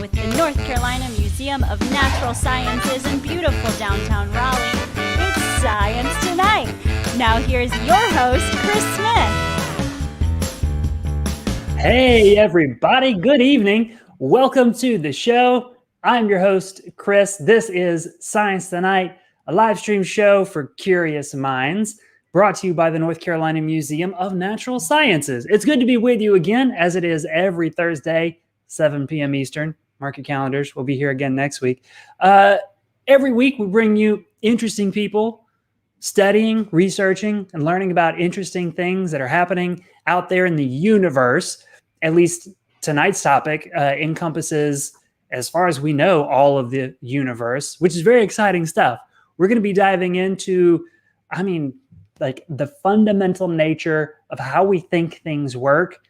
with the North Carolina Museum of Natural Sciences in beautiful downtown Raleigh. It's Science Tonight. Now here's your host, Chris Smith. Hey everybody, good evening. Welcome to the show. I'm your host, Chris. This is Science Tonight, a live stream show for curious minds, brought to you by the North Carolina Museum of Natural Sciences. It's good to be with you again, as it is every Thursday, 7 p.m. Eastern. Mark your calendars. We'll be here again next week. Every week, we bring you interesting people studying, researching, and learning about interesting things that are happening out there in the universe. At least tonight's topic encompasses, as far as we know, all of the universe, which is very exciting stuff. We're going to be diving into, like the fundamental nature of how we think things work,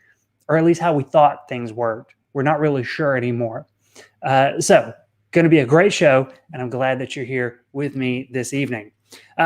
or at least how we thought things worked. We're not really sure anymore. So going to be a great show, and I'm glad that you're here with me this evening.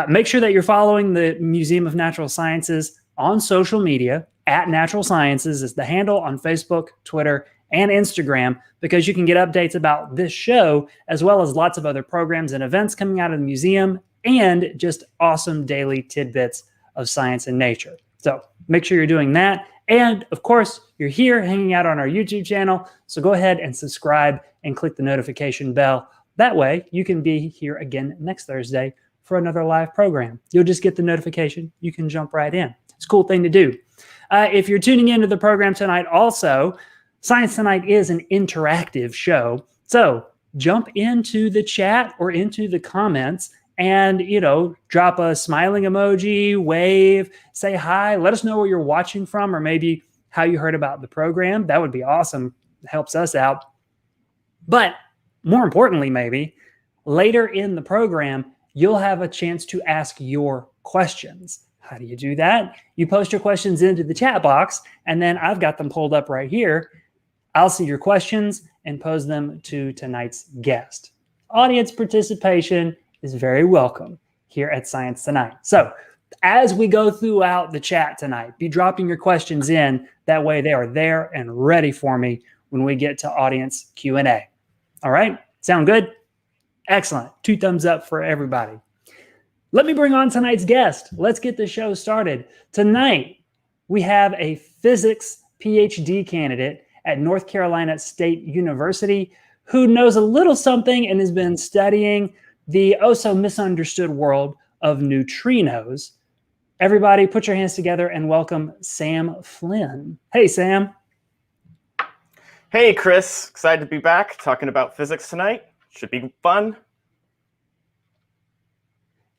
Make sure that you're following the Museum of Natural Sciences on social media. At Natural Sciences is the handle on Facebook, Twitter, and Instagram, because you can get updates about this show, as well as lots of other programs and events coming out of the museum, and just awesome daily tidbits of science and nature. So make sure you're doing that. And of course, you're here hanging out on our YouTube channel. So go ahead and subscribe and click the notification bell. That way you can be here again next Thursday for another live program. You'll just get the notification. You can jump right in. It's a cool thing to do. If you're tuning into the program tonight, also, Science Tonight is an interactive show. So jump into the chat or into the comments and, drop a smiling emoji, wave, say hi, let us know where you're watching from, or maybe how you heard about the program. That would be awesome. It helps us out. But more importantly, maybe later in the program, you'll have a chance to ask your questions. How do you do that? You post your questions into the chat box, and then I've got them pulled up right here. I'll see your questions and pose them to tonight's guest. Audience participation is very welcome here at Science Tonight. So as we go throughout the chat tonight, be dropping your questions in. That way they are there and ready for me when we get to audience Q&A. All right? Sound good? Excellent. 2 thumbs up for everybody. Let me bring on tonight's guest. Let's get the show started. Tonight, we have a physics PhD candidate at North Carolina State University who knows a little something and has been studying the oh-so-misunderstood world of neutrinos. Everybody put your hands together and welcome Sam Flynn. Hey, Sam. Hey, Chris. Excited to be back talking about physics tonight. Should be fun.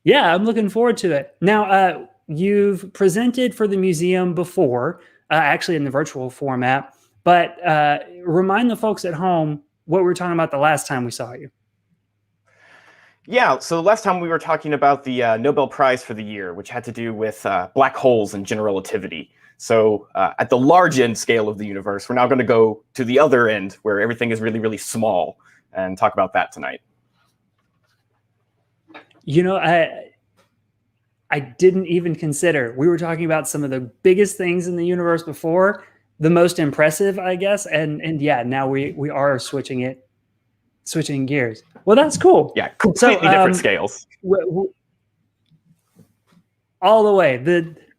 Yeah, I'm looking forward to it. Now, you've presented for the museum before, actually in the virtual format, but remind the folks at home what we were talking about the last time we saw you. Yeah, so last time we were talking about the Nobel Prize for the year, which had to do with black holes and general relativity. So at the large end scale of the universe, we're now going to go to the other end where everything is really, really small and talk about that tonight. I didn't even consider. We were talking about some of the biggest things in the universe before, the most impressive, I guess. And yeah, now we are switching gears. Well, that's cool. Yeah, completely different scales. All the way,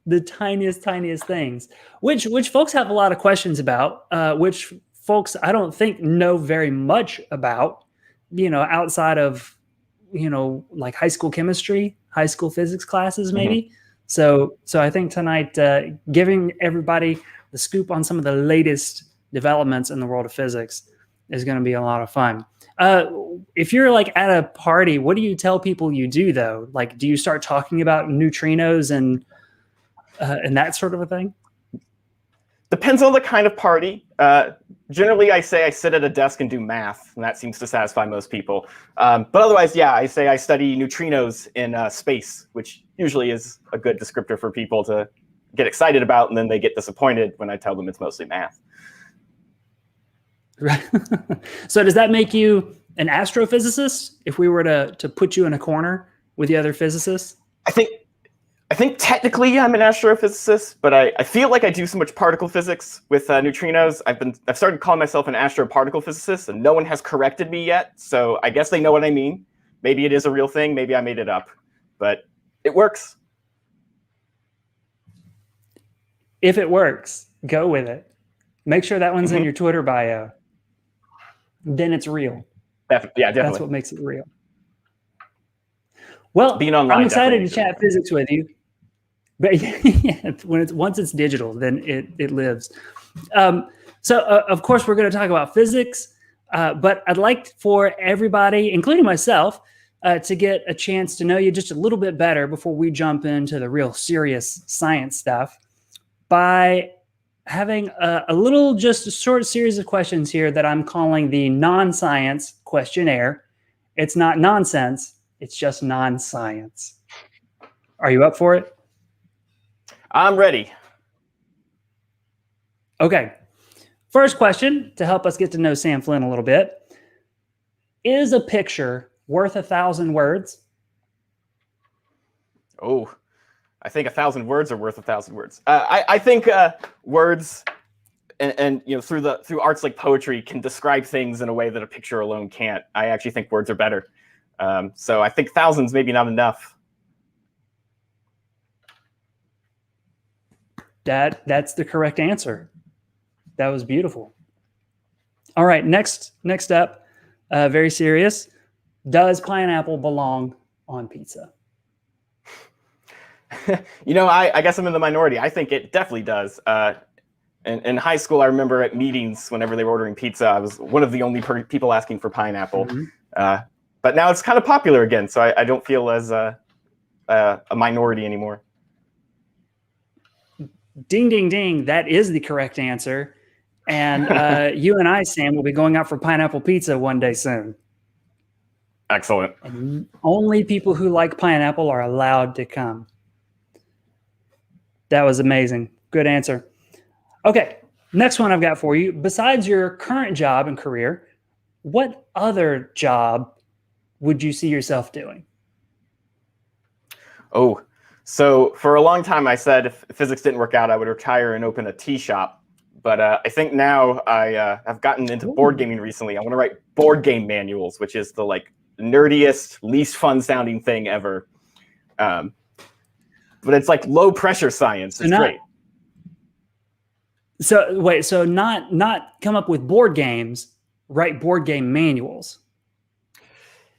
the tiniest things, which folks have a lot of questions about, which folks I don't think know very much about, outside of, like high school chemistry, high school physics classes, maybe. Mm-hmm. So I think tonight, giving everybody the scoop on some of the latest developments in the world of physics is going to be a lot of fun. If you're like at a party, what do you tell people you do though? Like, do you start talking about neutrinos and that sort of a thing? Depends on the kind of party. Generally, I say I sit at a desk and do math, and that seems to satisfy most people. But otherwise, yeah, I say I study neutrinos in space, which usually is a good descriptor for people to get excited about, and then they get disappointed when I tell them it's mostly math. Right. So does that make you an astrophysicist if we were to put you in a corner with the other physicists? I think I think technically I'm an astrophysicist, but I feel like I do so much particle physics with neutrinos. I've started calling myself an astroparticle physicist, and no one has corrected me yet. So I guess they know what I mean. Maybe it is a real thing. Maybe I made it up, but it works. If it works, go with it. Make sure that one's in your Twitter bio. Then it's real. Yeah, definitely. That's what makes it real. Well, being online, I'm excited to chat physics with you. But yeah, once it's digital, then it lives. So of course we're going to talk about physics, but I'd like for everybody, including myself, to get a chance to know you just a little bit better before we jump into the real serious science stuff by having a little, just a short series of questions here that I'm calling the non-science questionnaire. It's not nonsense. It's just non-science. Are you up for it? I'm ready. Okay. First question, to help us get to know Sam Flynn a little bit. Is a picture worth 1,000 words? Oh, I think 1,000 words are worth 1,000 words. I think words and through arts like poetry can describe things in a way that a picture alone can't. I actually think words are better. So I think thousands maybe not enough. That's the correct answer. That was beautiful. All right, next up, very serious. Does pineapple belong on pizza? I guess I'm in the minority. I think it definitely does. In high school, I remember at meetings, whenever they were ordering pizza, I was one of the only people asking for pineapple. Mm-hmm. But now it's kind of popular again, so I don't feel as a minority anymore. Ding, ding, ding. That is the correct answer. And you and I, Sam, will be going out for pineapple pizza one day soon. Excellent. And only people who like pineapple are allowed to come. That was amazing. Good answer. Okay, next one I've got for you. Besides your current job and career, what other job would you see yourself doing? Oh, so for a long time I said if physics didn't work out, I would retire and open a tea shop. But I think now I've gotten into board gaming recently. I want to write board game manuals, which is the nerdiest, least fun sounding thing ever. But it's like low pressure science. It's great. So wait, so not come up with board games, write board game manuals.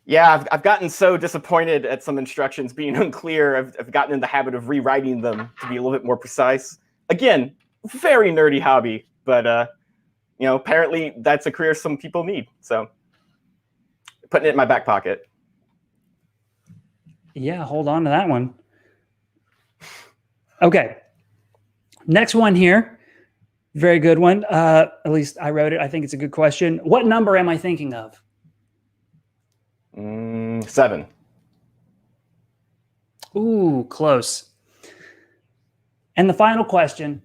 Yeah, I've gotten so disappointed at some instructions being unclear. I've gotten in the habit of rewriting them to be a little bit more precise. Again, very nerdy hobby, but apparently that's a career some people need. So putting it in my back pocket. Yeah, hold on to that one. Okay. Next one here. Very good one. At least I wrote it. I think it's a good question. What number am I thinking of? 7. Ooh, close. And the final question.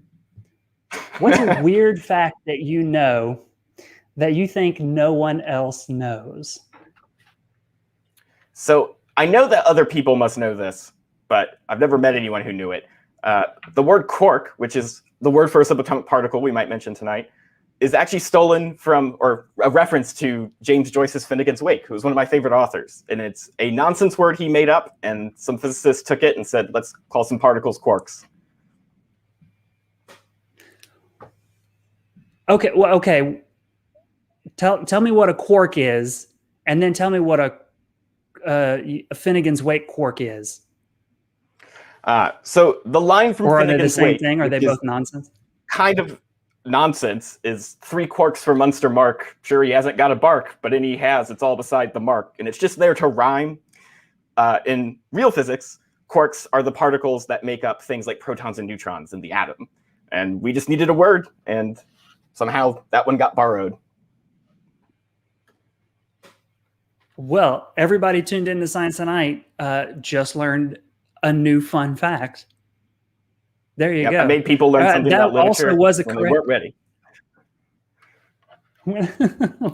What's a weird fact that you know that you think no one else knows? So I know that other people must know this, but I've never met anyone who knew it. The word quark, which is the word for a subatomic particle we might mention tonight, is actually stolen from, or a reference to James Joyce's Finnegan's Wake, who was one of my favorite authors. And it's a nonsense word he made up, and some physicists took it and said, let's call some particles quarks. Okay, well, okay. Tell me what a quark is, and then tell me what a Finnegan's Wake quark is. So the line from or Finnegan's Wake, Wake, thing? Are they both nonsense? Kind of nonsense, is 3 quarks for Munster Mark. Sure, he hasn't got a bark, but any he has, it's all beside the mark, and it's just there to rhyme. In real physics, quarks are the particles that make up things like protons and neutrons in the atom, and we just needed a word, and somehow that one got borrowed. Well, everybody tuned in to Science Tonight just learned a new fun fact. There you go. I made people learn something about literature also was a when correct... they weren't ready.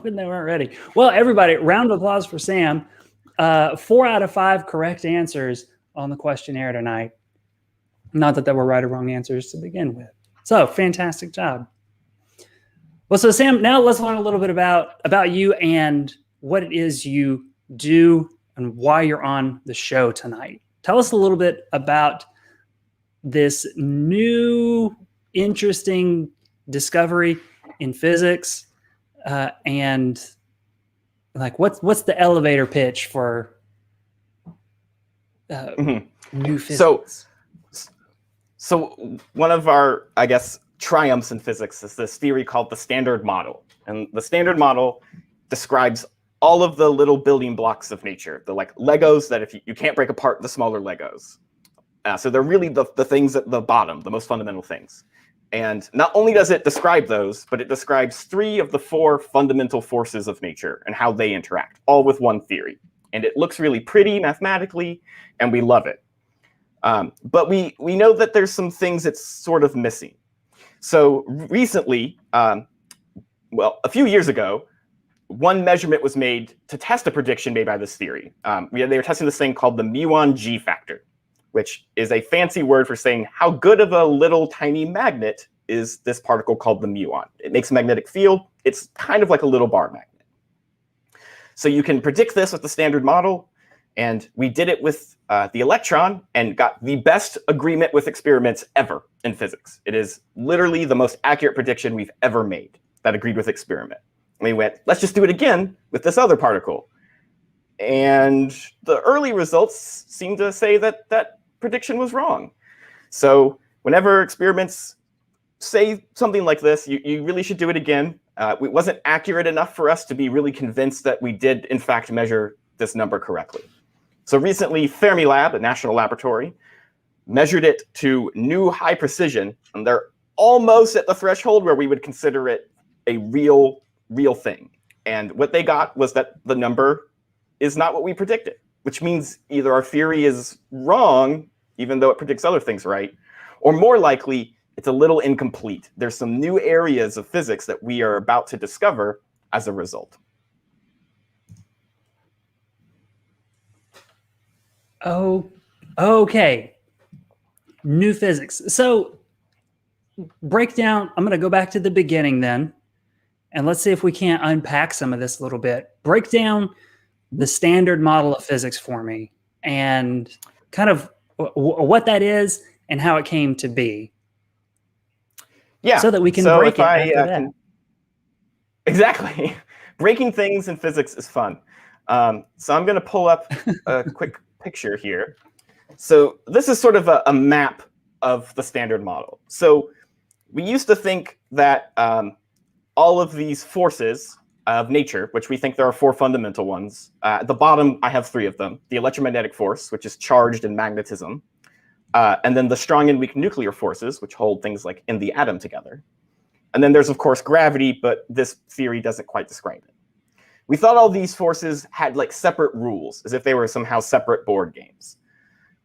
when they weren't ready. Well, everybody, round of applause for Sam. 4 out of 5 correct answers on the questionnaire tonight. Not that there were right or wrong answers to begin with. So fantastic job. Well, so Sam, now let's learn a little bit about you and what it is you do and why you're on the show tonight. Tell us a little bit about this new interesting discovery in physics, and like what's the elevator pitch for new physics? So one of our, I guess, triumphs in physics is this theory called the Standard Model. And the Standard Model describes all of the little building blocks of nature, the like Legos that if you can't break apart the smaller Legos. So they're really the things at the bottom, the most fundamental things. And not only does it describe those, but it describes 3 of the 4 fundamental forces of nature and how they interact, all with one theory. And it looks really pretty mathematically, and we love it. But we know that there's some things it's sort of missing. So recently, well, a few years ago, one measurement was made to test a prediction made by this theory. They were testing this thing called the Muon G factor, which is a fancy word for saying how good of a little tiny magnet is this particle called the muon. It makes a magnetic field. It's kind of like a little bar magnet. So you can predict this with the Standard Model. And we did it with the electron and got the best agreement with experiments ever in physics. It is literally the most accurate prediction we've ever made that agreed with experiment. And we went, let's just do it again with this other particle. And the early results seem to say that that prediction was wrong. So whenever experiments say something like this, you really should do it again. It wasn't accurate enough for us to be really convinced that we did, in fact, measure this number correctly. So recently, Fermilab, a national laboratory, measured it to new high precision, and they're almost at the threshold where we would consider it a real thing. And what they got was that the number is not what we predicted, which means either our theory is wrong, even though it predicts other things right, or more likely, it's a little incomplete. There's some new areas of physics that we are about to discover as a result. Oh, okay. New physics. So break down, I'm going to go back to the beginning then, and let's see if we can't unpack some of this a little bit. Break down the Standard Model of physics for me and kind of what that is and how it came to be. Yeah. So that we can break it after that. Exactly. Breaking things in physics is fun. So I'm going to pull up a quick picture here. So this is sort of a map of the Standard Model. So we used to think that all of these forces of nature, which we think there are 4 fundamental ones. At the bottom, I have 3 of them. The electromagnetic force, which is charged in magnetism. And then the strong and weak nuclear forces, which hold things like in the atom together. And then there's, of course, gravity, but this theory doesn't quite describe it. We thought all these forces had like separate rules, as if they were somehow separate board games.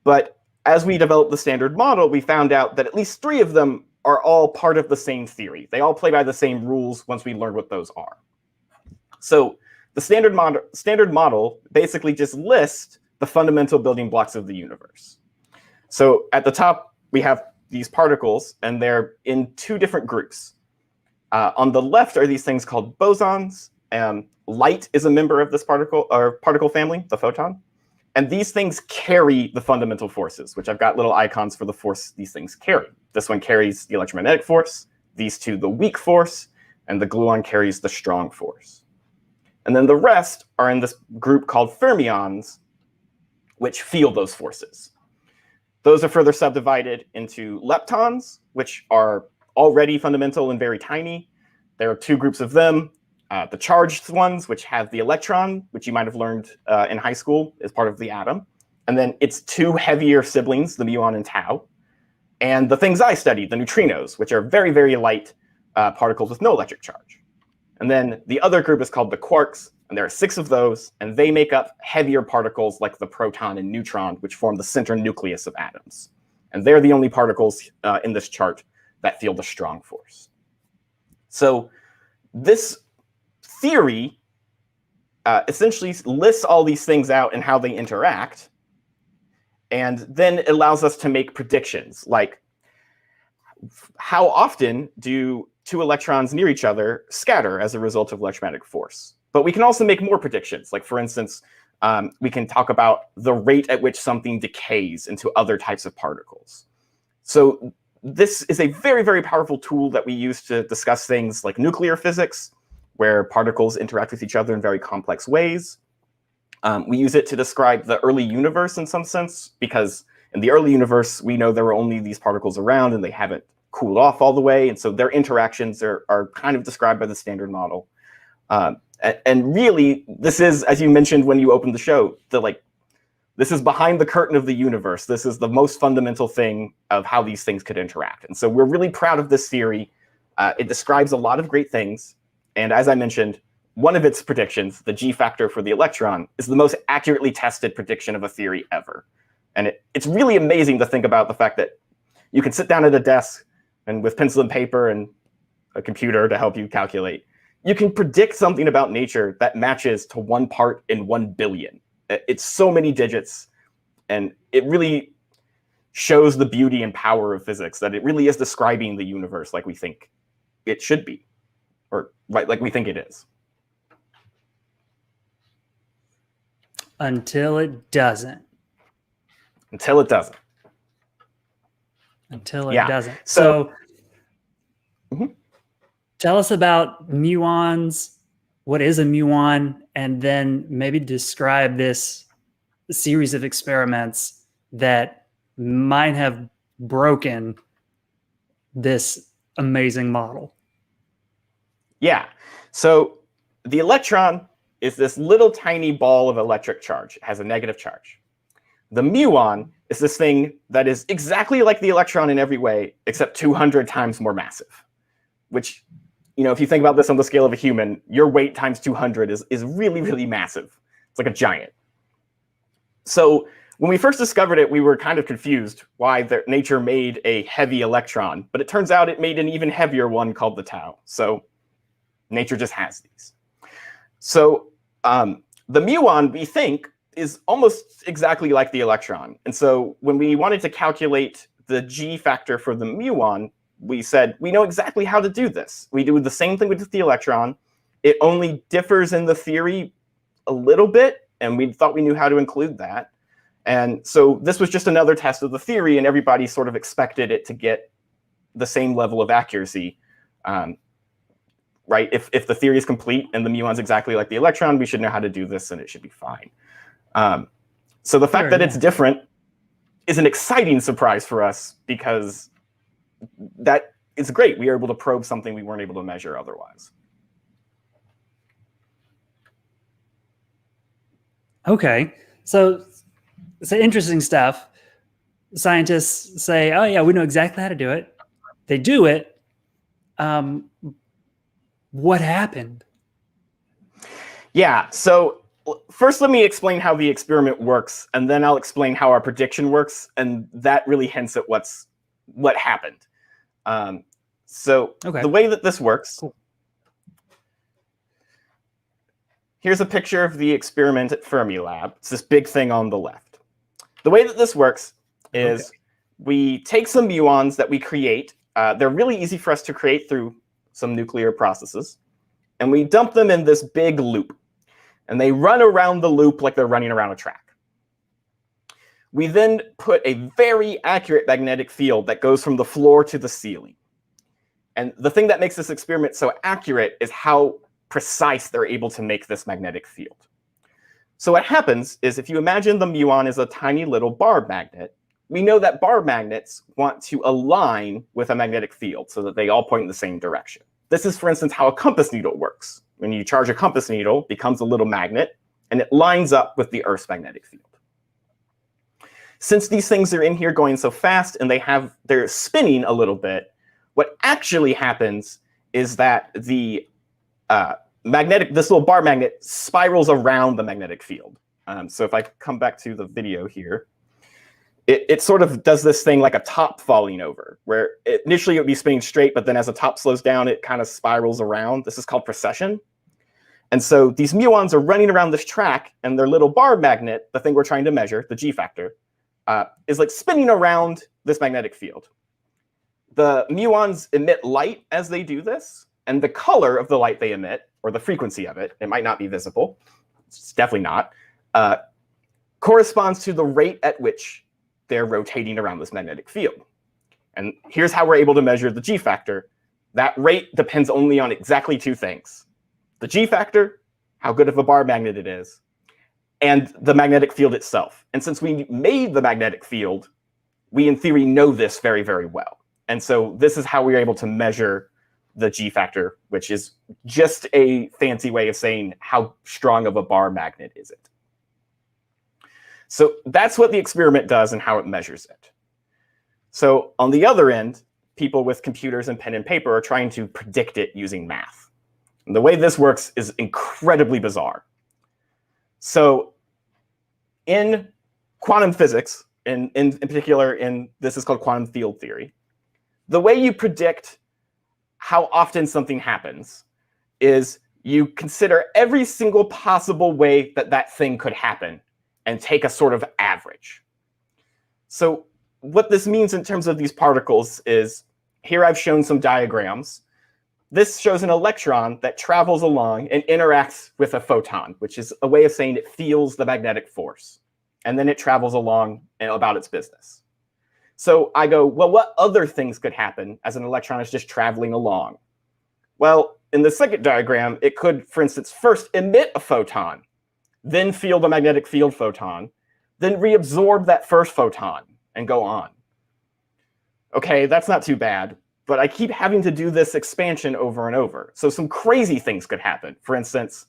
But as we developed the Standard Model, we found out that at least 3 of them are all part of the same theory. They all play by the same rules once we learn what those are. So the Standard Model basically just lists the fundamental building blocks of the universe. So at the top, we have these particles, and they're in 2 different groups. On the left are these things called bosons. Light is a member of this particle family, the photon. And these things carry the fundamental forces, which I've got little icons for the force these things carry. This one carries the electromagnetic force, these 2 the weak force, and the gluon carries the strong force. And then the rest are in this group called fermions, which feel those forces. Those are further subdivided into leptons, which are already fundamental and very tiny. There are 2 groups of them. The charged ones, which have the electron, which you might have learned in high school as part of the atom. And then its 2 heavier siblings, the muon and tau. And the things I studied, the neutrinos, which are very, very light particles with no electric charge. And then the other group is called the quarks, and there are 6 of those, and they make up heavier particles like the proton and neutron, which form the center nucleus of atoms. And they're the only particles in this chart that feel the strong force. So this theory essentially lists all these things out and how they interact. And then it allows us to make predictions, like how often do two electrons near each other scatter as a result of electromagnetic force. But we can also make more predictions. Like, for instance, we can talk about the rate at which something decays into other types of particles. So this is a very, very powerful tool that we use to discuss things like nuclear physics, where particles interact with each other in very complex ways. We use it to describe the early universe in some sense, because in the early universe, we know there were only these particles around and they haven't cooled off all the way. And so their interactions are kind of described by the Standard Model. And really, this is, as you mentioned when you opened the show, this is behind the curtain of the universe. This is the most fundamental thing of how these things could interact. And so we're really proud of this theory. It describes a lot of great things. And as I mentioned, one of its predictions, the G factor for the electron, is the most accurately tested prediction of a theory ever. And it's really amazing to think about the fact that you can sit down at a desk and with pencil and paper and a computer to help you calculate, you can predict something about nature that matches to 1 part in 1 billion. It's so many digits, and it really shows the beauty and power of physics, that it really is describing the universe like we think it should be, or like we think it is. Until it doesn't. Until it doesn't. Until it Yeah. doesn't. So tell us about muons. What is a muon? And then maybe describe this series of experiments that might have broken this amazing model. Yeah. So the electron is this little tiny ball of electric charge. It has a negative charge. The muon is this thing that is exactly like the electron in every way, except 200 times more massive, which, if you think about this on the scale of a human, your weight times 200 is really, really massive. It's like a giant. So when we first discovered it, we were kind of confused why nature made a heavy electron, but it turns out it made an even heavier one called the tau. So nature just has these. So the muon, we think, is almost exactly like the electron. And so when we wanted to calculate the G factor for the muon, we said, we know exactly how to do this. We do the same thing with the electron. It only differs in the theory a little bit, and we thought we knew how to include that. And so this was just another test of the theory, and everybody sort of expected it to get the same level of accuracy. Right? If the theory is complete and the muon's exactly like the electron, we should know how to do this, and it should be fine. So the fact that it's different is an exciting surprise for us, because that is great. We are able to probe something we weren't able to measure otherwise. Okay, so it's interesting stuff. Scientists say, oh yeah, we know exactly how to do it. They do it. What happened? Yeah, so first let me explain how the experiment works, and then I'll explain how our prediction works, and that really hints at what happened. The way that this works, here's a picture of the experiment at Fermilab. It's this big thing on the left. The way that this works is we take some muons that we create. They're really easy for us to create through some nuclear processes, and we dump them in this big loop. And they run around the loop like they're running around a track. We then put a very accurate magnetic field that goes from the floor to the ceiling. And the thing that makes this experiment so accurate is how precise they're able to make this magnetic field. So what happens is, if you imagine the muon is a tiny little bar magnet, we know that bar magnets want to align with a magnetic field so that they all point in the same direction. This is, for instance, how a compass needle works. When you charge a compass needle, it becomes a little magnet, and it lines up with the Earth's magnetic field. Since these things are in here going so fast and they're spinning a little bit, what actually happens is that the this little bar magnet spirals around the magnetic field. So if I come back to the video here, it sort of does this thing like a top falling over, where initially it would be spinning straight, but then as the top slows down, it kind of spirals around. This is called precession. And so these muons are running around this track, and their little bar magnet, the thing we're trying to measure, the G factor, is like spinning around this magnetic field. The muons emit light as they do this, and the color of the light they emit, or the frequency of it, it might not be visible, it's definitely not, corresponds to the rate at which they're rotating around this magnetic field. And here's how we're able to measure the G factor. That rate depends only on exactly two things: the G factor, how good of a bar magnet it is, and the magnetic field itself. And since we made the magnetic field, we in theory know this very, very well. And so this is how we're able to measure the G factor, which is just a fancy way of saying how strong of a bar magnet is it. So that's what the experiment does and how it measures it. So on the other end, people with computers and pen and paper are trying to predict it using math. And the way this works is incredibly bizarre. So in quantum physics, in particular, this is called quantum field theory, the way you predict how often something happens is you consider every single possible way that that thing could happen and take a sort of average. So what this means in terms of these particles is, here I've shown some diagrams. This shows an electron that travels along and interacts with a photon, which is a way of saying it feels the magnetic force. And then it travels along about its business. So I go, well, what other things could happen as an electron is just traveling along? Well, in the second diagram, it could, for instance, first emit a photon, then feel the magnetic field photon, then reabsorb that first photon and go on. Okay, that's not too bad, but I keep having to do this expansion over and over. So some crazy things could happen. For instance,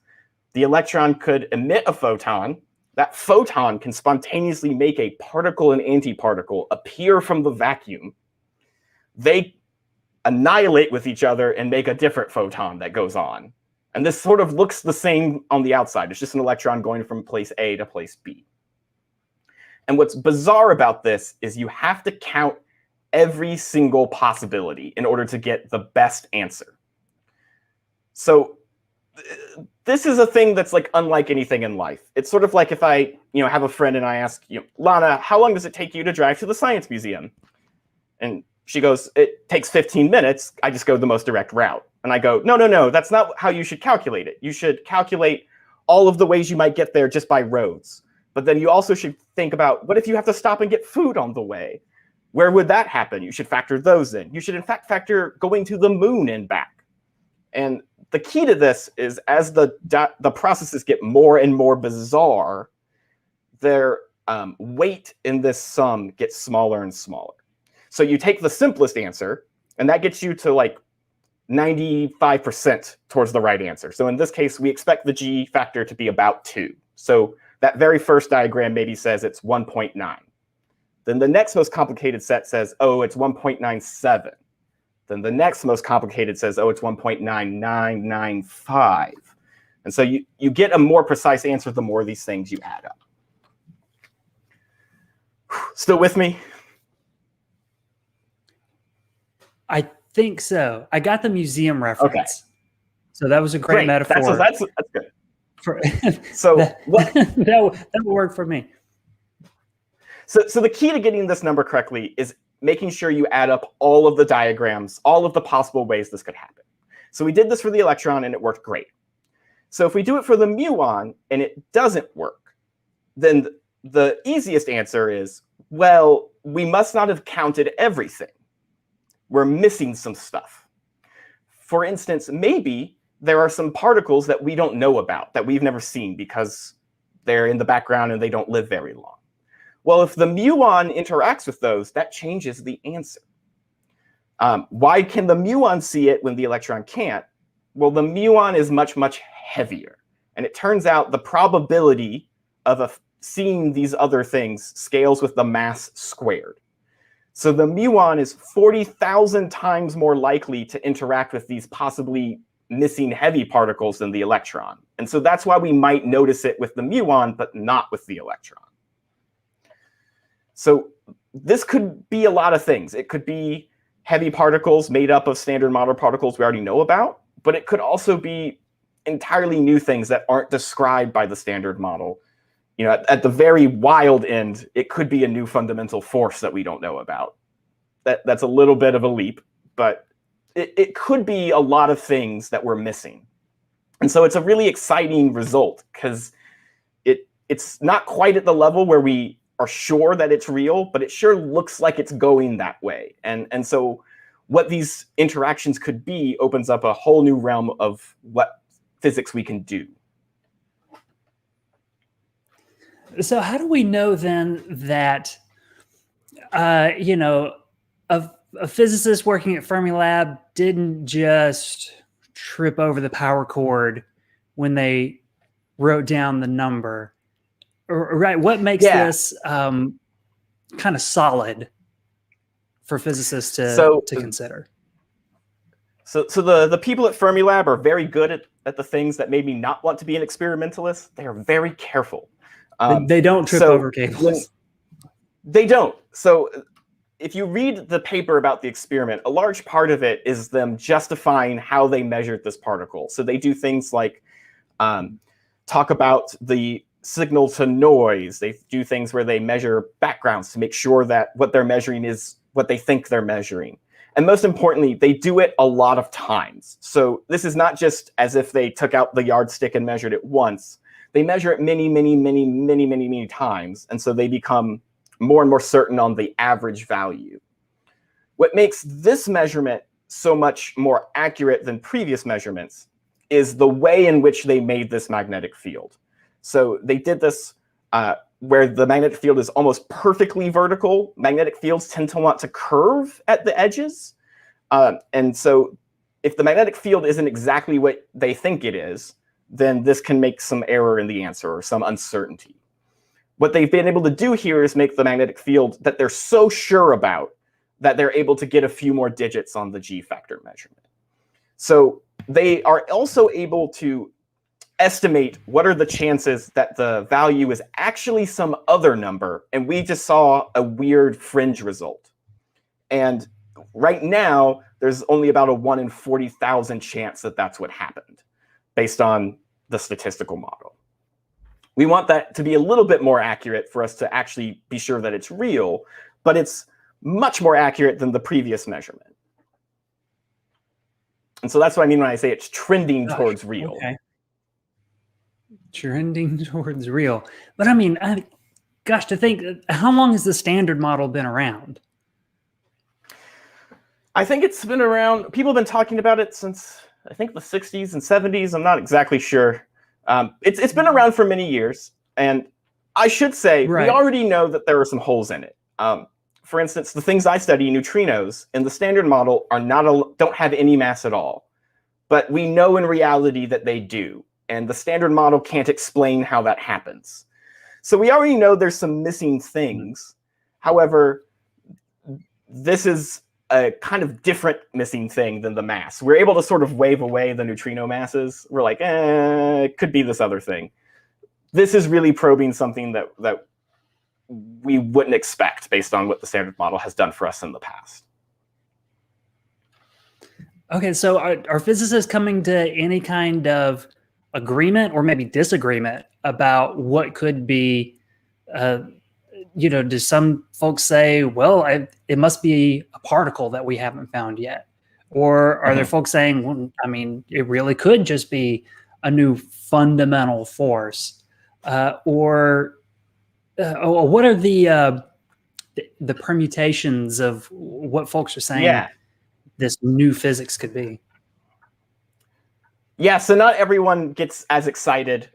the electron could emit a photon. That photon can spontaneously make a particle and antiparticle appear from the vacuum. They annihilate with each other and make a different photon that goes on. And this sort of looks the same on the outside. It's just an electron going from place A to place B. And what's bizarre about this is you have to count every single possibility in order to get the best answer. So this is a thing that's like unlike anything in life. It's sort of like if I, have a friend and I ask, Lana, how long does it take you to drive to the science museum? And she goes, it takes 15 minutes. I just go the most direct route. And I go, no, that's not how you should calculate it. You should calculate all of the ways you might get there just by roads. But then you also should think about, what if you have to stop and get food on the way? Where would that happen? You should factor those in. You should, in fact, factor going to the moon and back. And the key to this is, as the processes get more and more bizarre, their weight in this sum gets smaller and smaller. So you take the simplest answer, and that gets you to like 95% towards the right answer. So in this case, we expect the G factor to be about 2. So that very first diagram maybe says it's 1.9. Then the next most complicated set says, oh, it's 1.97. Then the next most complicated says, oh, it's 1.9995. And so you get a more precise answer the more of these things you add up. Still with me? I think so. I got the museum reference. Okay. So that was a great metaphor. That's good. So that would work for me. So the key to getting this number correctly is making sure you add up all of the diagrams, all of the possible ways this could happen. So we did this for the electron, and it worked great. So if we do it for the muon, and it doesn't work, then the easiest answer is, well, we must not have counted everything. We're missing some stuff. For instance, maybe there are some particles that we don't know about, that we've never seen because they're in the background and they don't live very long. Well, if the muon interacts with those, that changes the answer. Why can the muon see it when the electron can't? Well, the muon is much, much heavier. And it turns out the probability of seeing these other things scales with the mass squared. So the muon is 40,000 times more likely to interact with these possibly missing heavy particles than the electron. And so that's why we might notice it with the muon, but not with the electron. So this could be a lot of things. It could be heavy particles made up of standard model particles we already know about, but it could also be entirely new things that aren't described by the standard model. at the very wild end, it could be a new fundamental force that we don't know about. That's a little bit of a leap, but it could be a lot of things that we're missing. And so it's a really exciting result because it's not quite at the level where we are sure that it's real, but it sure looks like it's going that way. And so what these interactions could be opens up a whole new realm of what physics we can do. So how do we know then that, a physicist working at Fermilab didn't just trip over the power cord when they wrote down the number? Right. What makes this kind of solid for physicists to consider? So the people at Fermilab are very good at the things that made me not want to be an experimentalist. They are very careful. They don't trip over cables. They don't. So if you read the paper about the experiment, a large part of it is them justifying how they measured this particle. So they do things like talk about the signal to noise. They do things where they measure backgrounds to make sure that what they're measuring is what they think they're measuring. And most importantly, they do it a lot of times. So this is not just as if they took out the yardstick and measured it once. They measure it many, many, many, many, many, many times. And so they become more and more certain on the average value. What makes this measurement so much more accurate than previous measurements is the way in which they made this magnetic field. So they did this where the magnetic field is almost perfectly vertical. Magnetic fields tend to want to curve at the edges. And so if the magnetic field isn't exactly what they think it is, then this can make some error in the answer or some uncertainty. What they've been able to do here is make the magnetic field that they're so sure about that they're able to get a few more digits on the G factor measurement. So they are also able to estimate what are the chances that the value is actually some other number, and we just saw a weird fringe result. And right now, there's only about a 1 in 40,000 chance that that's what happened, based on the statistical model. We want that to be a little bit more accurate for us to actually be sure that it's real, but it's much more accurate than the previous measurement. And so that's what I mean when I say it's trending towards real. Okay. Trending towards real. But I mean, gosh, to think, how long has the standard model been around? I think it's been around, people have been talking about it since, I think, the 60s and 70s. I'm not exactly sure. It's been around for many years. And I should say, we already know that there are some holes in it. For instance, the things I study, neutrinos, in the standard model don't have any mass at all. But we know in reality that they do. And the standard model can't explain how that happens. So we already know there's some missing things. However, this is a kind of different missing thing than the mass. We're able to sort of wave away the neutrino masses. We're like, it could be this other thing. This is really probing something that we wouldn't expect based on what the standard model has done for us in the past. Okay, so are physicists coming to any kind of agreement or maybe disagreement about what could be, do some folks say, well, it must be a particle that we haven't found yet? Or are there folks saying, well, I mean, it really could just be a new fundamental force? Or what are the permutations of what folks are saying this new physics could be? Yeah, so not everyone gets as excited.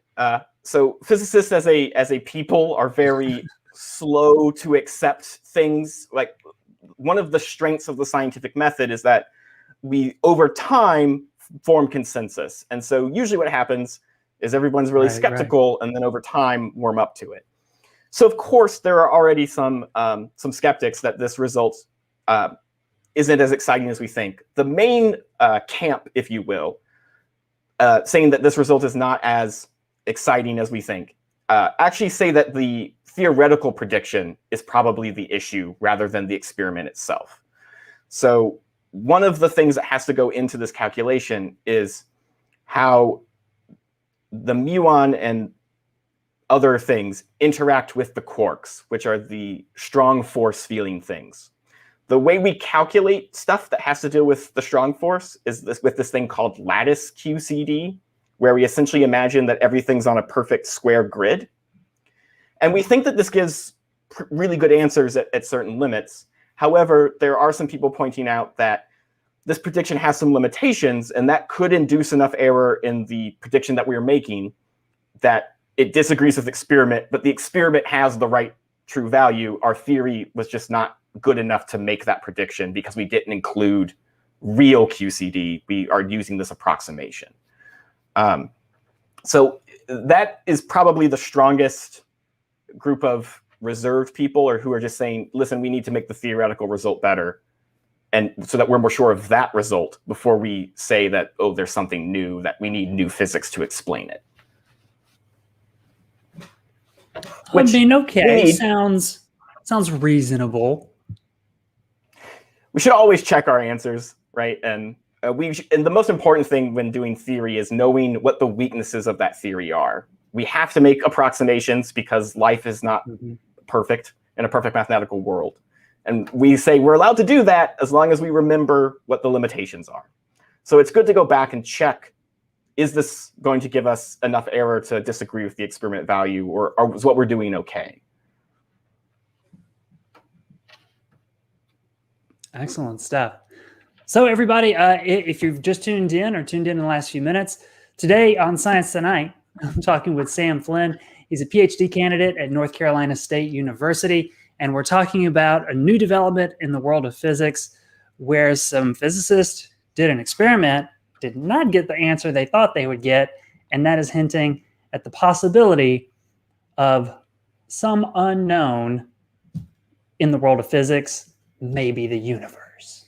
So physicists as a people are very slow to accept things. Like, one of the strengths of the scientific method is that we, over time, form consensus. And so usually what happens is everyone's really skeptical, and then over time warm up to it. So of course there are already some skeptics that this result isn't as exciting as we think. The main camp, if you will, saying that this result is not as exciting as we think, actually say that the theoretical prediction is probably the issue rather than the experiment itself. So one of the things that has to go into this calculation is how the muon and other things interact with the quarks, which are the strong force feeling things. The way we calculate stuff that has to do with the strong force is with this thing called lattice QCD, where we essentially imagine that everything's on a perfect square grid. And we think that this gives really good answers at certain limits. However, there are some people pointing out that this prediction has some limitations, and that could induce enough error in the prediction that we are making that it disagrees with the experiment, but the experiment has the right true value. Our theory was just not good enough to make that prediction because we didn't include real QCD. We are using this approximation. So that is probably the strongest group of reserved people, or who are just saying, listen, we need to make the theoretical result better. And so that we're more sure of that result before we say that, oh, there's something new, that we need new physics to explain it. I mean, okay, sounds reasonable. We should always check our answers, right? And and the most important thing when doing theory is knowing what the weaknesses of that theory are. We have to make approximations because life is not perfect in a perfect mathematical world. And we say we're allowed to do that as long as we remember what the limitations are. So it's good to go back and check, is this going to give us enough error to disagree with the experiment value, or is what we're doing okay? Excellent stuff. So everybody, if you've just tuned in in the last few minutes, today on Science Tonight, I'm talking with Sam Flynn. He's a PhD candidate at North Carolina State University, and we're talking about a new development in the world of physics where some physicists did an experiment, did not get the answer they thought they would get, and that is hinting at the possibility of some unknown in the world of physics, maybe the universe.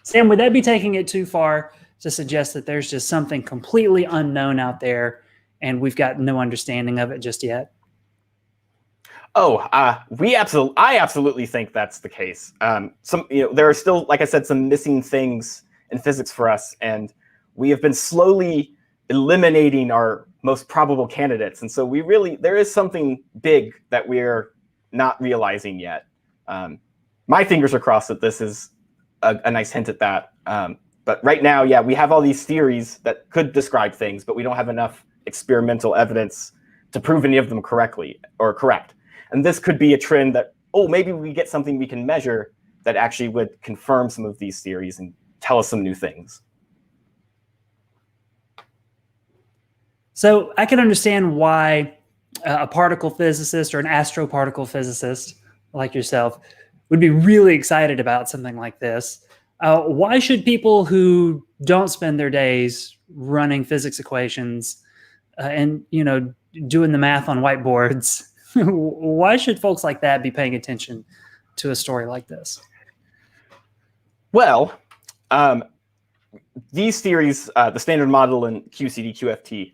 Sam, would that be taking it too far to suggest that there's just something completely unknown out there and we've got no understanding of it just yet? Oh, I absolutely think that's the case. There are still, like I said, some missing things in physics for us, and we have been slowly eliminating our most probable candidates. And so there is something big that we're not realizing yet. My fingers are crossed that this is a nice hint at that. But right now, yeah, we have all these theories that could describe things, but we don't have enough experimental evidence to prove any of them correct. And this could be a trend that, oh, maybe we get something we can measure that actually would confirm some of these theories and tell us some new things. So I can understand why a particle physicist or an astroparticle physicist like yourself would be really excited about something like this. Why should people who don't spend their days running physics equations and doing the math on whiteboards, why should folks like that be paying attention to a story like this? Well, these theories, the Standard Model and QCD, QFT,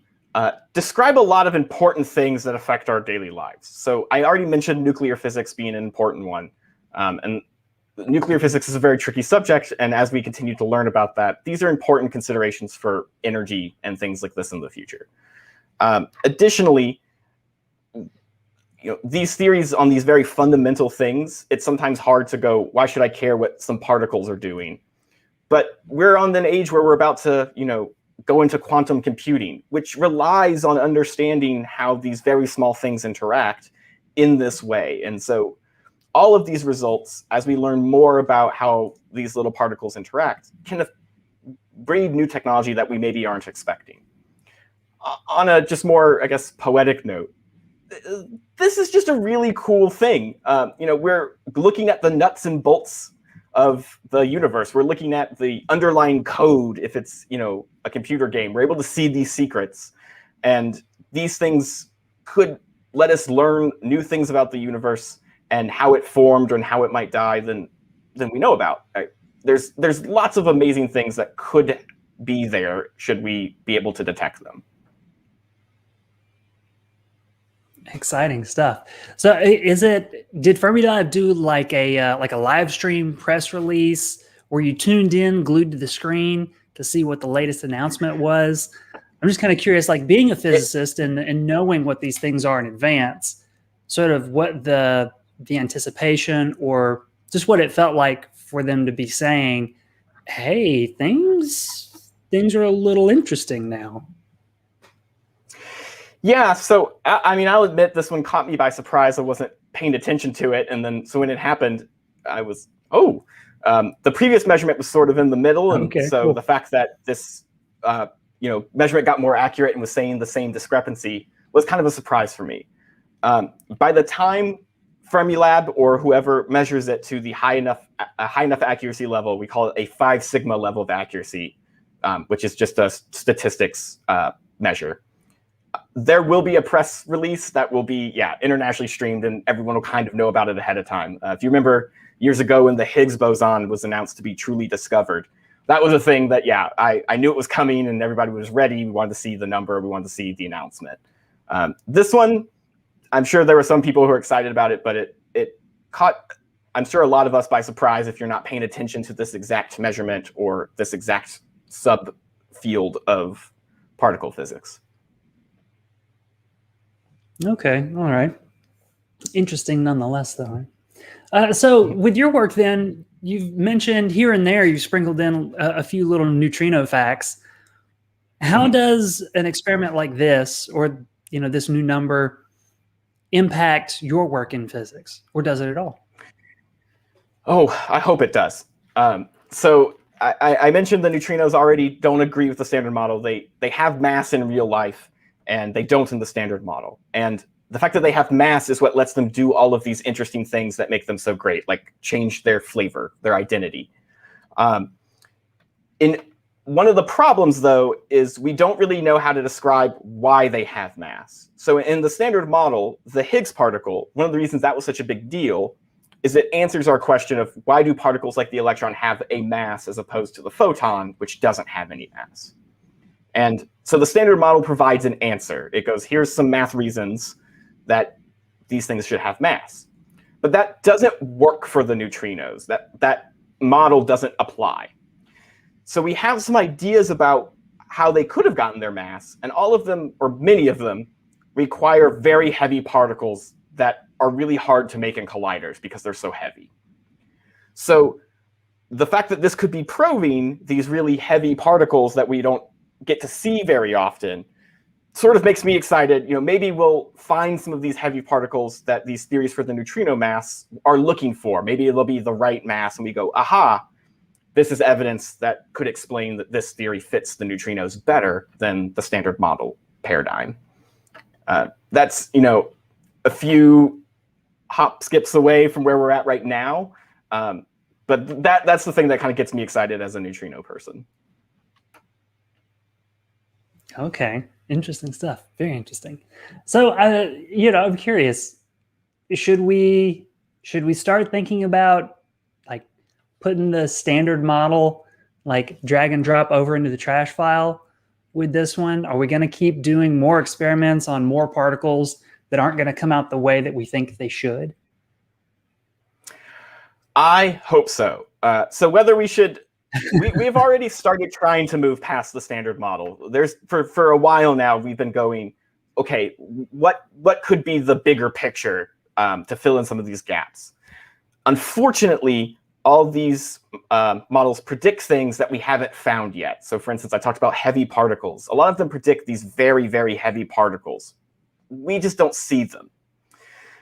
describe a lot of important things that affect our daily lives. So I already mentioned nuclear physics being an important one. And nuclear physics is a very tricky subject. And as we continue to learn about that, these are important considerations for energy and things like this in the future. Additionally, these theories on these very fundamental things, it's sometimes hard to go, why should I care what some particles are doing? But we're on an age where we're about to, go into quantum computing, which relies on understanding how these very small things interact in this way. And so all of these results, as we learn more about how these little particles interact, can breed new technology that we maybe aren't expecting. On a just more, I guess, poetic note, this is just a really cool thing. We're looking at the nuts and bolts of the universe. We're looking at the underlying code. If it's, a computer game, we're able to see these secrets. And these things could let us learn new things about the universe and how it formed and how it might die than we know about. Right? There's lots of amazing things that could be there should we be able to detect them. Exciting stuff. So did Fermilab do like a live stream press release where you tuned in, glued to the screen to see what the latest announcement was? I'm just kind of curious, like being a physicist and knowing what these things are in advance, sort of what the anticipation or just what it felt like for them to be saying, hey, things are a little interesting now. Yeah, so I mean, I'll admit this one caught me by surprise. I wasn't paying attention to it, and then so when it happened, I was, the previous measurement was sort of in the middle, and so cool. The fact that this measurement got more accurate and was saying the same discrepancy was kind of a surprise for me. By the time Fermilab or whoever measures it to the high enough accuracy level, we call it a 5 sigma level of accuracy, which is just a statistics measure. There will be a press release that will be, internationally streamed, and everyone will kind of know about it ahead of time. If you remember years ago when the Higgs boson was announced to be truly discovered, that was a thing that, I knew it was coming and everybody was ready. We wanted to see the number. We wanted to see the announcement. This one, I'm sure there were some people who were excited about it, but it caught, I'm sure, a lot of us by surprise if you're not paying attention to this exact measurement or this exact subfield of particle physics. Okay, all right. Interesting nonetheless, though. So with your work then, you've mentioned here and there, you've sprinkled in a few little neutrino facts. How does an experiment like this, or this new number, impact your work in physics, or does it at all? Oh, I hope it does. So I mentioned the neutrinos already don't agree with the standard model. They have mass in real life, and they don't in the standard model. And the fact that they have mass is what lets them do all of these interesting things that make them so great, like change their flavor, their identity. One of the problems, though, is we don't really know how to describe why they have mass. So in the standard model, the Higgs particle, one of the reasons that was such a big deal is it answers our question of why do particles like the electron have a mass as opposed to the photon, which doesn't have any mass. And so the standard model provides an answer. It goes, here's some math reasons that these things should have mass. But that doesn't work for the neutrinos. That model doesn't apply. So we have some ideas about how they could have gotten their mass, and all of them, or many of them, require very heavy particles that are really hard to make in colliders because they're so heavy. So the fact that this could be probing these really heavy particles that we don't get to see very often sort of makes me excited. Maybe we'll find some of these heavy particles that these theories for the neutrino mass are looking for. Maybe it'll be the right mass, and we go, aha, this is evidence that could explain that this theory fits the neutrinos better than the standard model paradigm. That's, a few hop skips away from where we're at right now. But that's the thing that kind of gets me excited as a neutrino person. Okay, interesting stuff. Very interesting. So, I'm curious. Should we start thinking about like putting the standard model, like drag and drop over into the trash file with this one? Are we going to keep doing more experiments on more particles that aren't going to come out the way that we think they should? I hope so. So whether we should. We've already started trying to move past the standard model. For a while now, we've been going, okay, what could be the bigger picture to fill in some of these gaps? Unfortunately, all these models predict things that we haven't found yet. So for instance, I talked about heavy particles. A lot of them predict these very, very heavy particles. We just don't see them.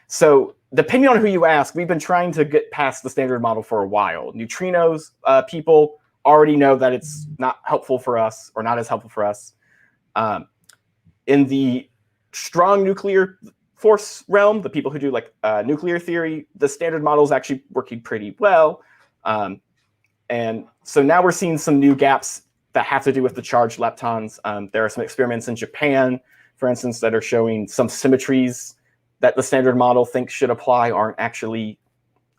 So depending on who you ask, we've been trying to get past the standard model for a while. Neutrinos, people already know that it's not helpful for us, or not as helpful for us. In the strong nuclear force realm, the people who do like nuclear theory, the standard model is actually working pretty well. And so now we're seeing some new gaps that have to do with the charged leptons. There are some experiments in Japan, for instance, that are showing some symmetries that the standard model thinks should apply aren't actually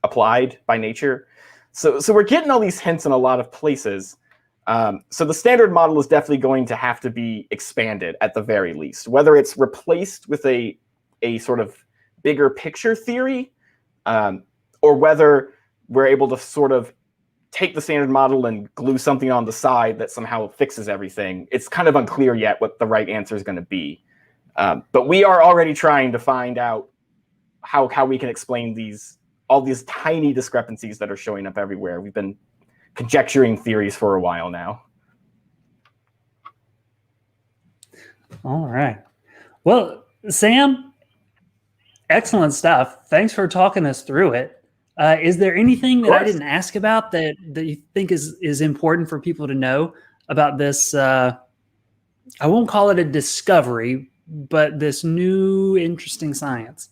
applied by nature. So we're getting all these hints in a lot of places. So the standard model is definitely going to have to be expanded at the very least, whether it's replaced with a sort of bigger picture theory, or whether we're able to sort of take the standard model and glue something on the side that somehow fixes everything. It's kind of unclear yet what the right answer is going to be. But we are already trying to find out how we can explain all these tiny discrepancies that are showing up everywhere. We've been conjecturing theories for a while now. All right. Well, Sam, excellent stuff. Thanks for talking us through it. Is there anything that I didn't ask about that you think is important for people to know about this? I won't call it a discovery, but this new interesting science.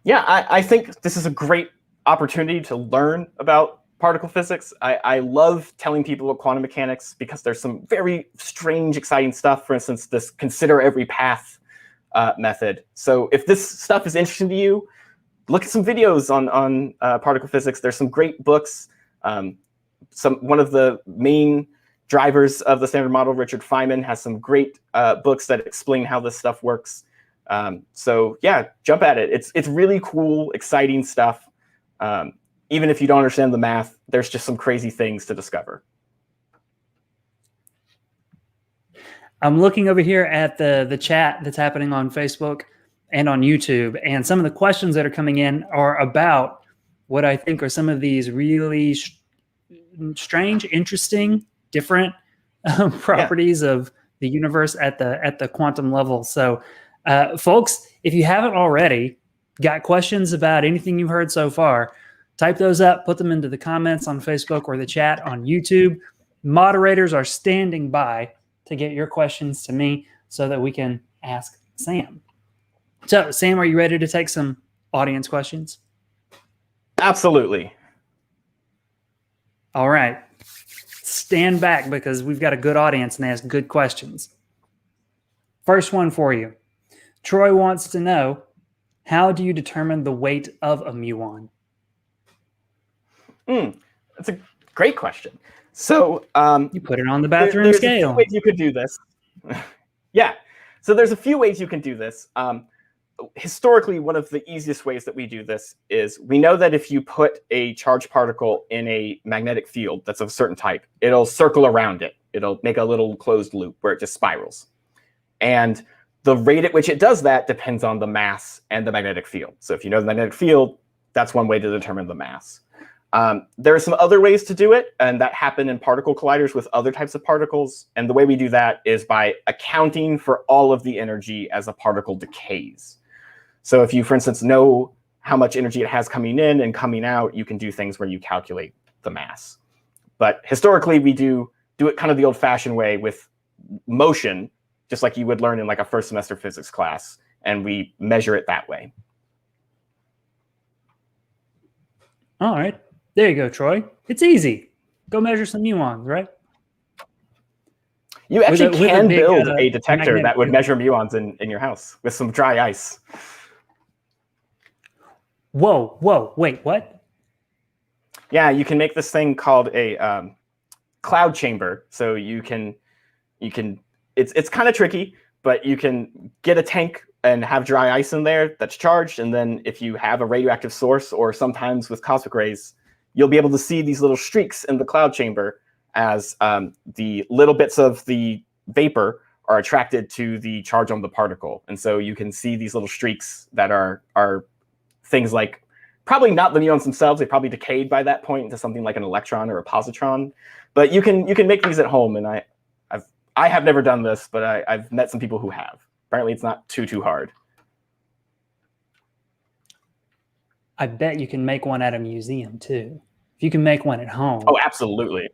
Yeah, I think this is a great opportunity to learn about particle physics. I love telling people about quantum mechanics because there's some very strange, exciting stuff. For instance, this consider every path method. So if this stuff is interesting to you, look at some videos on particle physics. There's some great books. One of the main drivers of the standard model, Richard Feynman, has some great books that explain how this stuff works. So yeah, jump at it. It's really cool, exciting stuff. Even if you don't understand the math, there's just some crazy things to discover. I'm looking over here at the chat that's happening on Facebook and on YouTube, and some of the questions that are coming in are about what I think are some of these really strange, interesting, different properties of the universe at the quantum level. So, folks, if you haven't already got questions about anything you've heard so far, type those up, put them into the comments on Facebook or the chat on YouTube. Moderators are standing by to get your questions to me so that we can ask Sam. So, Sam, are you ready to take some audience questions? Absolutely. All right. Stand back because we've got a good audience and they ask good questions. First one for you. Troy wants to know, how do you determine the weight of a muon? That's a great question. So you put it on the bathroom there's scale. A few ways you could do this. Yeah. So there's a few ways you can do this. Historically, one of the easiest ways that we do this is we know that if you put a charged particle in a magnetic field that's of a certain type, it'll circle around it. It'll make a little closed loop where it just spirals. And the rate at which it does that depends on the mass and the magnetic field. So if you know the magnetic field, that's one way to determine the mass. There are some other ways to do it, and that happen in particle colliders with other types of particles. And the way we do that is by accounting for all of the energy as a particle decays. So if you, for instance, know how much energy it has coming in and coming out, you can do things where you calculate the mass. But historically, we do it kind of the old-fashioned way with motion, just like you would learn in like a first semester physics class, and we measure it that way. All right. There you go, Troy. It's easy. Go measure some muons, right? You actually can build a detector that would field. measure muons in your house with some dry ice. Whoa, wait, what? Yeah, you can make this thing called a cloud chamber. So it's kind of tricky, but you can get a tank and have dry ice in there that's charged. And then if you have a radioactive source, or sometimes with cosmic rays, you'll be able to see these little streaks in the cloud chamber as the little bits of the vapor are attracted to the charge on the particle. And so you can see these little streaks that are things like, probably not the muons themselves, they probably decayed by that point into something like an electron or a positron. But you can make these at home, and I have never done this, but I've met some people who have. Apparently it's not too hard. I bet you can make one at a museum too. If you can make one at home. Oh, absolutely.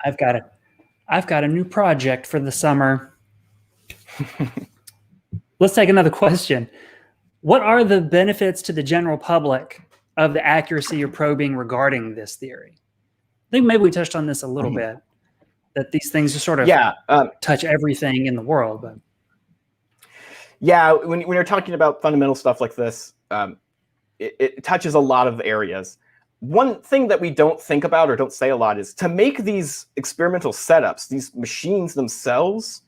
I've got a new project for the summer. Let's take another question. What are the benefits to the general public of the accuracy you're probing regarding this theory? I think maybe we touched on this a little bit, that these things just sort of touch everything in the world. But yeah, when you're talking about fundamental stuff like this, it touches a lot of areas. One thing that we don't think about or don't say a lot is to make these experimental setups, these machines themselves,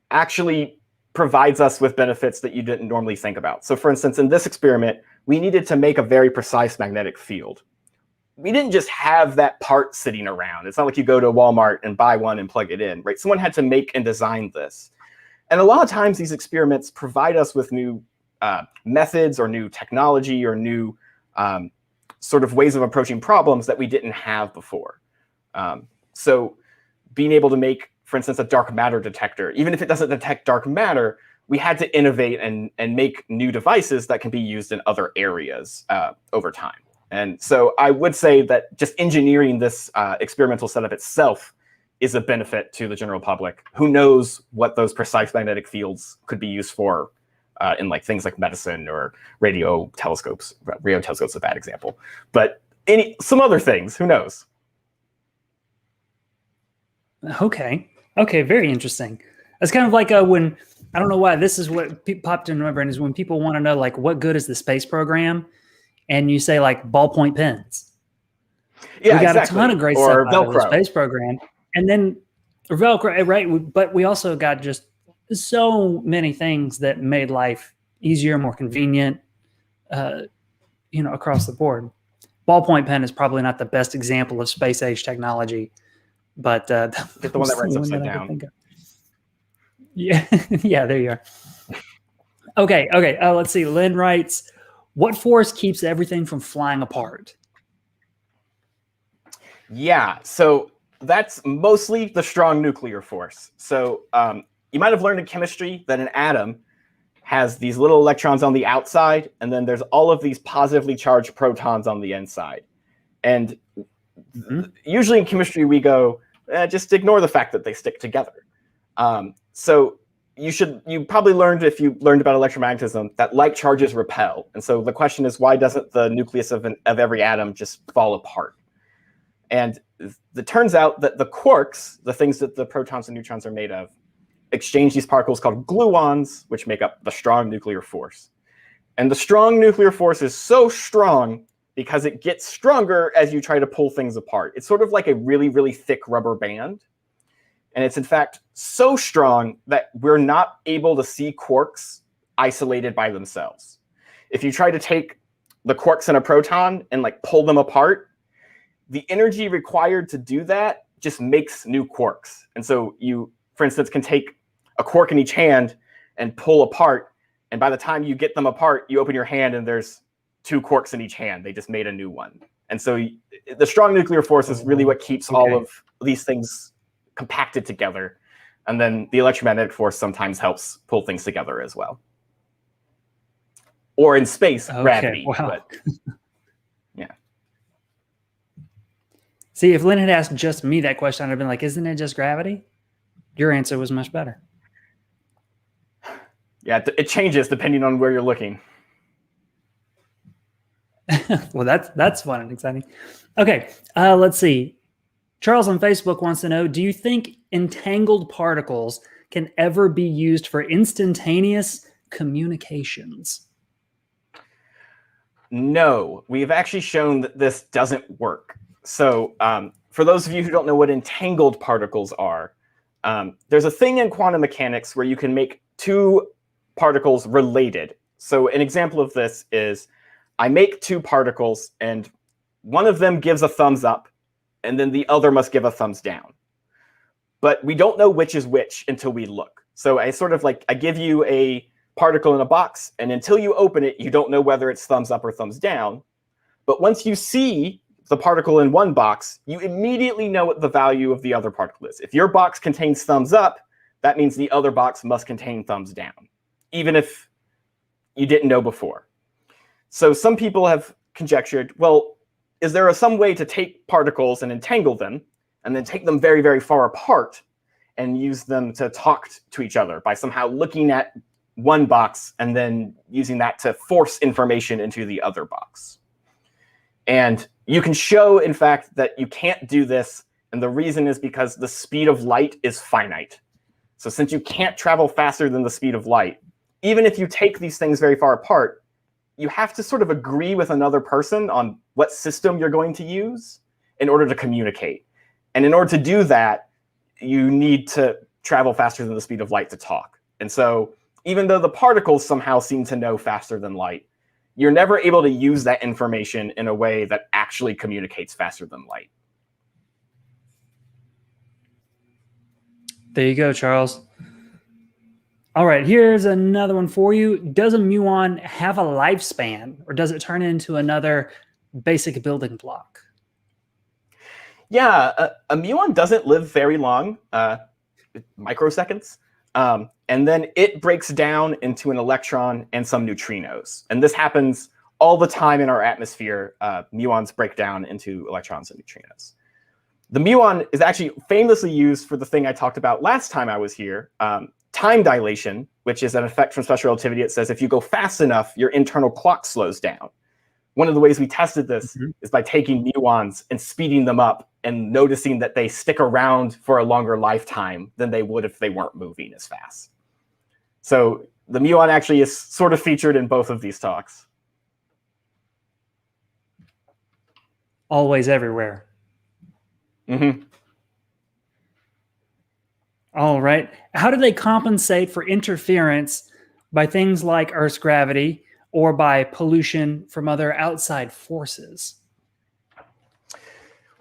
actually provides us with benefits that you didn't normally think about. So for instance, in this experiment, we needed to make a very precise magnetic field. we didn't just have that part sitting around. It's not like you go to Walmart and buy one and plug it in, right? Someone had to make and design this. And a lot of times these experiments provide us with new methods or new technology or new sort of ways of approaching problems that we didn't have before. So being able to make, for instance, a dark matter detector, even if it doesn't detect dark matter, we had to innovate and make new devices that can be used in other areas over time. And so I would say that just engineering this experimental setup itself is a benefit to the general public. Who knows what those precise magnetic fields could be used for in like things like medicine or radio telescopes. Radio telescopes is a bad example, but some other things, who knows? Okay, very interesting. It's kind of like when, I don't know why, this is what popped into my brain, is when people want to know, like, what good is the space program? And you say, like, ballpoint pens. Yeah, we got exactly. a ton of great or stuff out of the Velcro. space program. And then Velcro, right? But we also got just so many things that made life easier, more convenient, across the board. Ballpoint pen is probably not the best example of space age technology, but Get the one that writes upside down. Yeah, yeah, there you are. Okay. Let's see. Lynn writes, what force keeps everything from flying apart? Yeah, so that's mostly the strong nuclear force. So you might have learned in chemistry that an atom has these little electrons on the outside, and then there's all of these positively charged protons on the inside. And usually in chemistry, we go, just ignore the fact that they stick together. So you probably learned, if you learned about electromagnetism, that like charges repel. And so the question is, why doesn't the nucleus of every atom just fall apart? And it turns out that the quarks, the things that the protons and neutrons are made of, exchange these particles called gluons, which make up the strong nuclear force. And the strong nuclear force is so strong because it gets stronger as you try to pull things apart. It's sort of like a really, really thick rubber band. And it's in fact so strong that we're not able to see quarks isolated by themselves. If you try to take the quarks and a proton and like pull them apart, the energy required to do that just makes new quarks. And so you, for instance, can take a quark in each hand and pull apart. And by the time you get them apart, you open your hand and there's two quarks in each hand. They just made a new one. And so the strong nuclear force is really what keeps all of these things compacted together. And then the electromagnetic force sometimes helps pull things together as well. Or in space, gravity. Wow. But, yeah. See, if Lynn had asked just me that question, I'd have been like, isn't it just gravity? Your answer was much better. Yeah, it changes depending on where you're looking. Well, that's fun and exciting. Okay, let's see. Charles on Facebook wants to know, do you think entangled particles can ever be used for instantaneous communications? No, we've actually shown that this doesn't work. So for those of you who don't know what entangled particles are, there's a thing in quantum mechanics where you can make two particles related. So an example of this is I make two particles and one of them gives a thumbs up and then the other must give a thumbs down. But we don't know which is which until we look. So I sort of like, I give you a particle in a box, and until you open it, you don't know whether it's thumbs up or thumbs down. But once you see the particle in one box, you immediately know what the value of the other particle is. If your box contains thumbs up, that means the other box must contain thumbs down, even if you didn't know before. So some people have conjectured, well, is there some way to take particles and entangle them and then take them very, very far apart and use them to talk to each other by somehow looking at one box and then using that to force information into the other box? And you can show, in fact, that you can't do this. And the reason is because the speed of light is finite. So since you can't travel faster than the speed of light, even if you take these things very far apart, you have to sort of agree with another person on what system you're going to use in order to communicate. And in order to do that, you need to travel faster than the speed of light to talk. And so even though the particles somehow seem to know faster than light, you're never able to use that information in a way that actually communicates faster than light. There you go, Charles. All right, here's another one for you. Does a muon have a lifespan, or does it turn into another basic building block? Yeah, a muon doesn't live very long, microseconds. And then it breaks down into an electron and some neutrinos. And this happens all the time in our atmosphere. Muons break down into electrons and neutrinos. The muon is actually famously used for the thing I talked about last time I was here, time dilation, which is an effect from special relativity. It says if you go fast enough, your internal clock slows down. One of the ways we tested this is by taking muons and speeding them up and noticing that they stick around for a longer lifetime than they would if they weren't moving as fast. So the muon actually is sort of featured in both of these talks. Always everywhere. Mm-hmm. All right. How do they compensate for interference by things like Earth's gravity or by pollution from other outside forces?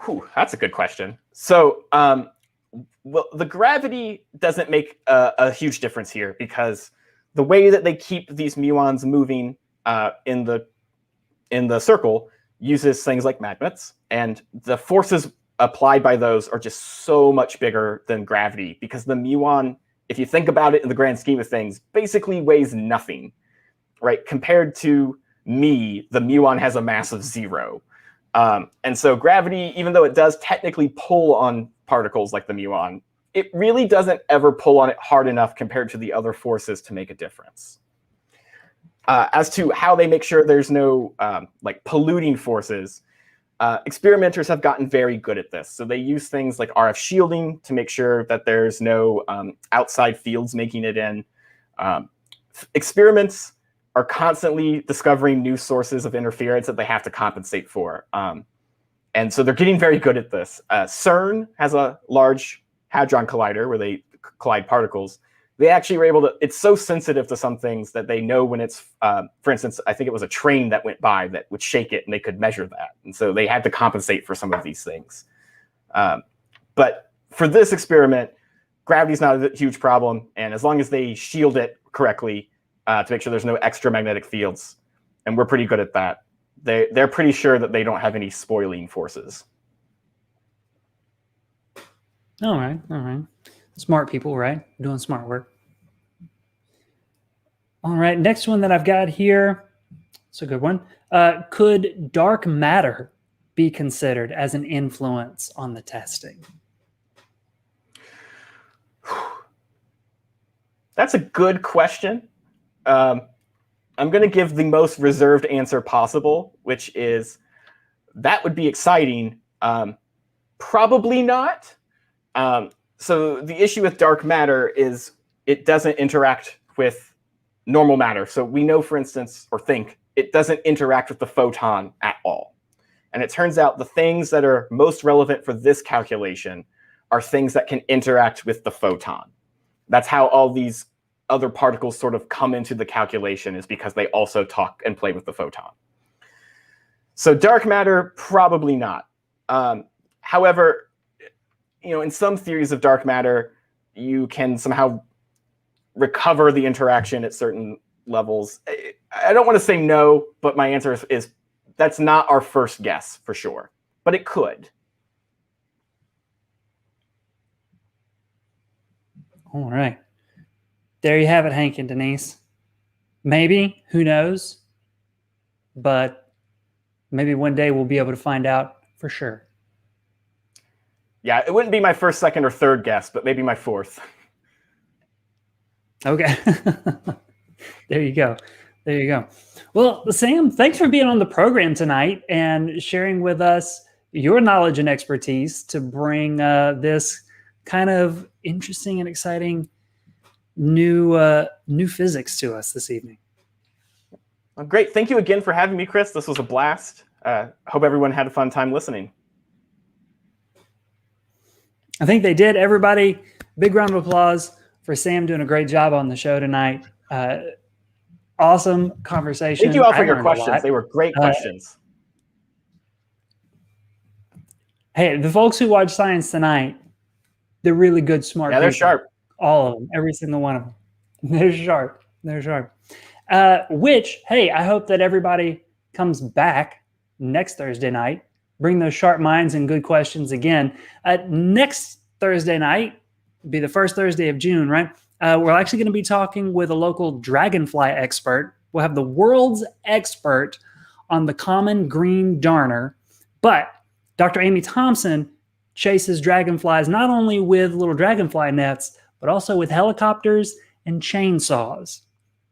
Whew, that's a good question. So, well, the gravity doesn't make a huge difference here because the way that they keep these muons moving in the circle uses things like magnets, and the forces applied by those are just so much bigger than gravity because the muon, if you think about it in the grand scheme of things, basically weighs nothing, right? Compared to me, the muon has a mass of 0. And so gravity, even though it does technically pull on particles like the muon, it really doesn't ever pull on it hard enough compared to the other forces to make a difference. As to how they make sure there's no like polluting forces, experimenters have gotten very good at this. So they use things like RF shielding to make sure that there's no outside fields making it in. Experiments are constantly discovering new sources of interference that they have to compensate for. And so they're getting very good at this. CERN has a large hadron collider where they collide particles. They actually were able to, it's so sensitive to some things that they know when it's, for instance, I think it was a train that went by that would shake it and they could measure that. And so they had to compensate for some of these things. But for this experiment, gravity's not a huge problem. And as long as they shield it correctly to make sure there's no extra magnetic fields, and we're pretty good at that, they're pretty sure that they don't have any spoiling forces. All right, all right. Smart people, right? Doing smart work. All right, next one that I've got here. It's a good one. Could dark matter be considered as an influence on the testing? That's a good question. I'm going to give the most reserved answer possible, which is that would be exciting. Probably not. So the issue with dark matter is it doesn't interact with normal matter. So we know, for instance, or think, it doesn't interact with the photon at all. And it turns out the things that are most relevant for this calculation are things that can interact with the photon. That's how all these other particles sort of come into the calculation, is because they also talk and play with the photon. So dark matter, probably not. However, in some theories of dark matter, you can somehow recover the interaction at certain levels. I don't want to say no, but my answer is that's not our first guess for sure, but it could. All right. There you have it, Hank and Denise. Maybe, who knows? But maybe one day we'll be able to find out for sure. Yeah, it wouldn't be my first, second, or third guess, but maybe my fourth. Okay. There you go. There you go. Well, Sam, thanks for being on the program tonight and sharing with us your knowledge and expertise to bring this kind of interesting and exciting new physics to us this evening. Well, great. Thank you again for having me, Chris. This was a blast. Hope everyone had a fun time listening. I think they did. Everybody, big round of applause for Sam doing a great job on the show tonight. awesome conversation. Thank you all for I your learned a questions. lot. They were great questions. Hey, the folks who watch Science Tonight, they're really good, smart Yeah, they're people. sharp. All of them, every single one of them. They're sharp. They're sharp. Which, hey, I hope that everybody comes back next Thursday night. Bring those sharp minds and good questions again. Next Thursday night, be the first Thursday of June, right? We're actually going to be talking with a local dragonfly expert. We'll have the world's expert on the common green darner. But Dr. Amy Thompson chases dragonflies not only with little dragonfly nets, but also with helicopters and chainsaws.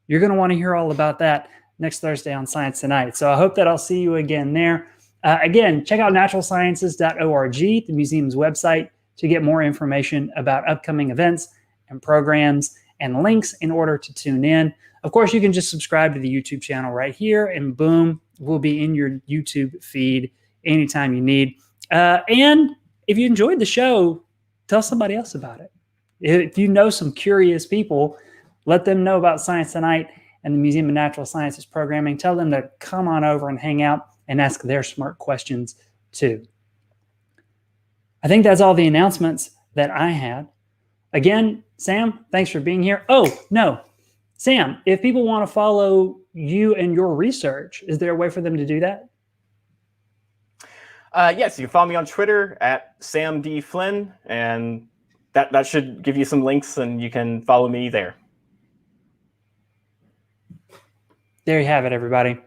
You're going to want to hear all about that next Thursday on Science Tonight. So I hope that I'll see you again there. Again, check out naturalsciences.org, the museum's website, to get more information about upcoming events and programs and links in order to tune in. Of course, you can just subscribe to the YouTube channel right here, and boom, we'll be in your YouTube feed anytime you need. And if you enjoyed the show, tell somebody else about it. If you know some curious people, let them know about Science Tonight and the Museum of Natural Sciences programming. Tell them to come on over and hang out and ask their smart questions too. I think that's all the announcements that I had. Again, Sam, thanks for being here. Oh, no. Sam, if people want to follow you and your research, is there a way for them to do that? Yes, you can follow me on Twitter at Sam D. Flynn, and that should give you some links, and you can follow me there. There you have it, everybody.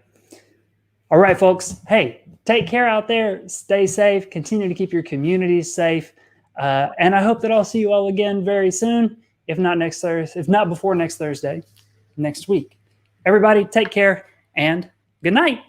All right, folks. Hey, take care out there. Stay safe. Continue to keep your communities safe. And I hope that I'll see you all again very soon. If not next Thursday, if not before next Thursday, next week. Everybody, take care and good night.